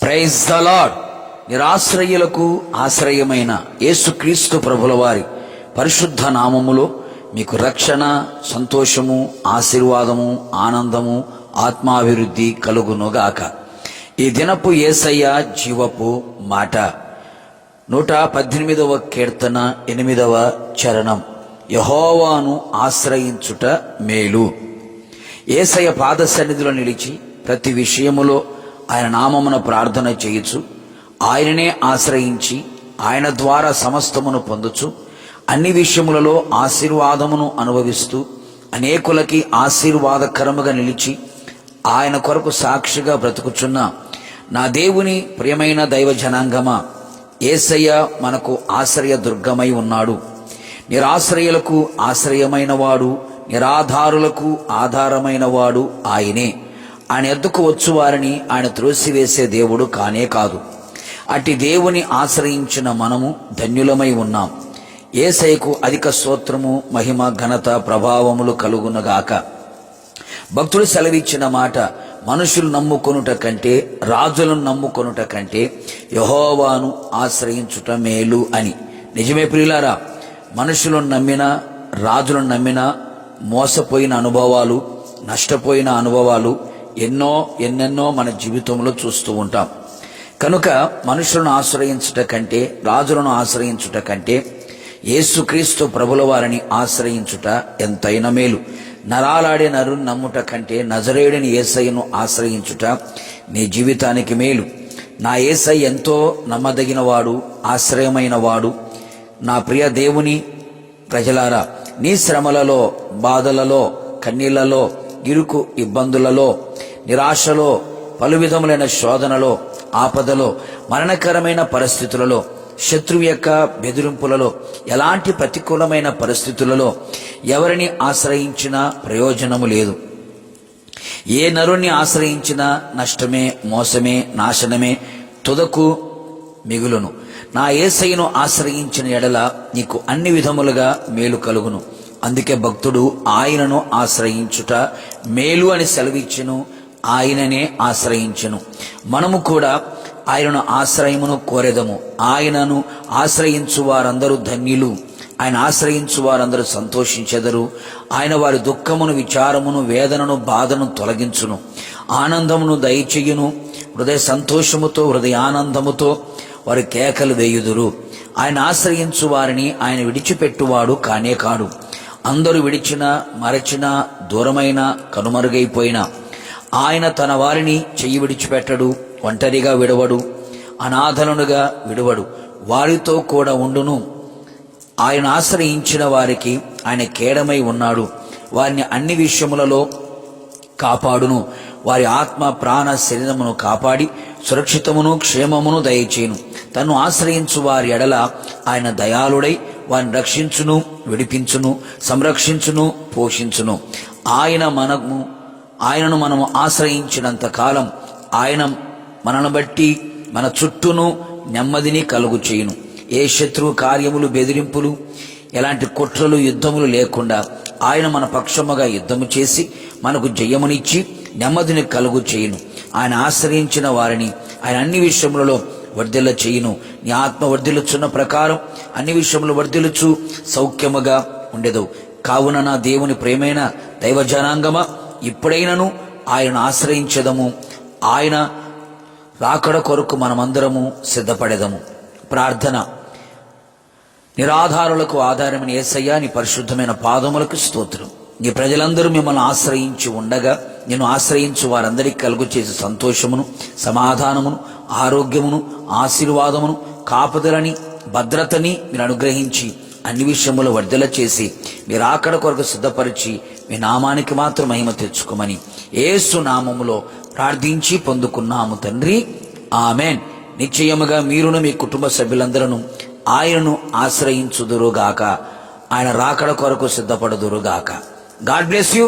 Praise the Lord. నిరాశ్రయులకు ఆశ్రయమైన యేసుక్రీస్తు ప్రభుల వారి పరిశుద్ధ నామములో మీకు రక్షణ, సంతోషము, ఆశీర్వాదము, ఆనందము, ఆత్మాభివృద్ధి కలుగునుగాక. ఈ దినపు యేసయ్య జీవపు మాట 118వ కీర్తన 8వ చరణం. యెహోవాను ఆశ్రయించుట మేలు. యేసయ్య పాద సన్నిధిలో నిలిచి ప్రతి విషయములో ఆయన నామమున ప్రార్థన చేయుచు, ఆయననే ఆశ్రయించి ఆయన ద్వారా సమస్తమును పొందుచు, అన్ని విషయములలో ఆశీర్వాదమును అనుభవిస్తూ అనేకులకి ఆశీర్వాదకరముగా నిలిచి ఆయన కొరకు సాక్షిగా బ్రతుకుచున్న నా దేవుని ప్రియమైన దైవ జనాంగమా, యేసయ్య మనకు ఆశ్రయ దుర్గమై ఉన్నాడు. నిరాశ్రయులకు ఆశ్రయమైన వాడు, నిరాధారులకు ఆధారమైన వాడు ఆయనే. ఆయన ఎద్దుకు వచ్చు వారిని ఆయన త్రోసివేసే దేవుడు కానే కాదు. అట్టి దేవుని ఆశ్రయించిన మనము ధన్యులమై ఉన్నాం. యేసయ్యకు అధిక స్తోత్రము, మహిమ, ఘనత, ప్రభావములు కలుగునగాక. భక్తుడు సెలవిచ్చిన మాట, మనుషులు నమ్ముకొనుట కంటే, రాజులను నమ్ముకొనుట కంటే యెహోవాను ఆశ్రయించుట మేలు అని. నిజమే ప్రియులారా, మనుషులను నమ్మినా, రాజులను నమ్మినా మోసపోయిన అనుభవాలు, నష్టపోయిన అనుభవాలు ఎన్నెన్నో మన జీవితంలో చూస్తూ ఉంటాం. కనుక మనుషులను ఆశ్రయించుట కంటే, రాజులను ఆశ్రయించుట కంటే యేసుక్రీస్తు ప్రభుల వారిని ఆశ్రయించుట ఎంతైనా మేలు. నరాలాడే నరుని నమ్ముట కంటే నజరేయుడిని యేసయ్యను ఆశ్రయించుట నీ జీవితానికి మేలు. నా యేసయ్య ఎంతో నమ్మదగిన వాడు, ఆశ్రయమైన వాడు. నా ప్రియ దేవుని ప్రజలారా, నీ శ్రమలలో, బాధలలో, కన్నీళ్లలో, ఇరుకు ఇబ్బందులలో, నిరాశలో, పలు విధములైన శోధనలో, ఆపదలో, మరణకరమైన పరిస్థితులలో, శత్రువు యొక్క బెదిరింపులలో, ఎలాంటి ప్రతికూలమైన పరిస్థితులలో ఎవరిని ఆశ్రయించినా ప్రయోజనము లేదు. ఏ నరుణ్ణి ఆశ్రయించినా నష్టమే, మోసమే, నాశనమే తుదకు మిగులును. నా యేసయ్యను ఆశ్రయించిన ఎడల నీకు అన్ని విధములుగా మేలు కలుగును. అందుకే భక్తుడు ఆయనను ఆశ్రయించుట మేలు అని సెలవిచ్చెను, ఆయననే ఆశ్రయించెను. మనము కూడా ఆయనను ఆశ్రయమును కోరెదము. ఆయనను ఆశ్రయించు వారందరూ ధన్యులు. ఆయన ఆశ్రయించు వారందరూ సంతోషించెదరు. ఆయన వారి దుఃఖమును, విచారమును, వేదనను, బాధను తొలగించును. ఆనందమును దయచేయును. హృదయ సంతోషముతో, హృదయానందముతో వారి కేకలు వేయుదురు. ఆయన ఆశ్రయించు వారిని ఆయన విడిచిపెట్టువాడు కానే కాడు. అందరూ విడిచినా, మరచినా, దూరమైన, కనుమరుగైపోయినా ఆయన తన వారిని చెయ్యి విడిచిపెట్టడు. ఒంటరిగా విడవడు, అనాథలునుగా విడవడు, వారితో కూడా ఉండును. ఆయన ఆశ్రయించిన వారికి ఆయన కేడమై ఉన్నాడు. వారిని అన్ని విషయములలో కాపాడును. వారి ఆత్మ, ప్రాణ, శరీరమును కాపాడి సురక్షితమును, క్షేమమును దయచేయును. తను ఆశ్రయించు వారి ఎడల ఆయన దయాళుడై వారిని రక్షించును, విడిపించును, సంరక్షించును, పోషించును. ఆయనను మనము ఆశ్రయించినంత కాలం ఆయన మనను బట్టి మన చుట్టూను నెమ్మదిని కలుగు చేయును. ఏ శత్రువు కార్యములు, బెదిరింపులు, ఎలాంటి కుట్రలు, యుద్ధములు లేకుండా ఆయన మన పక్షముగా యుద్ధము చేసి మనకు జయమునిచ్చి నెమ్మదిని కలుగు చేయును. ఆయన ఆశ్రయించిన వారిని ఆయన అన్ని విషయములలో వర్ధిల్ల చేయును. నీ ఆత్మ వర్ధిల్లుచున్న ప్రకారం అన్ని విషయములు వర్ధిల్లుచు సౌఖ్యముగా ఉండెదవు. కావున నా దేవుని ప్రేమైన దైవ జనాంగమా, ఇప్పుడైనను ఆయన ఆశ్రయించెదము. ఆయన రాకడ కొరకు మనమందరము సిద్ధపడెదము. ప్రార్థన. నిరాధారులకు ఆధారమైన యేసయ్య, నీ పరిశుద్ధమైన పాదములకు స్తోత్రం. నీ ప్రజలందరూ మిమ్మల్ని ఆశ్రయించి ఉండగా నేను ఆశ్రయించు వారందరికీ కలుగు చేసే సంతోషమును, సమాధానమును, ఆరోగ్యమును, ఆశీర్వాదమును, కాపుదలని, భద్రతని మీరు అనుగ్రహించి అన్ని విషయములు వర్ధల చేసి మీరు ఆకడ కొరకు సిద్ధపరిచి మీ నామానికి మాత్రం మహిమ తెచ్చుకోమని యేసు నామములో ప్రార్థించి పొందుకున్నాము తండ్రి, ఆమెన్. నిశ్చయముగా మీరును మీ కుటుంబ సభ్యులందరూ ఆయనను ఆశ్రయించుదురుగాక. ఆయన రాకడ కొరకు సిద్ధపడుదురుగాక. God bless you.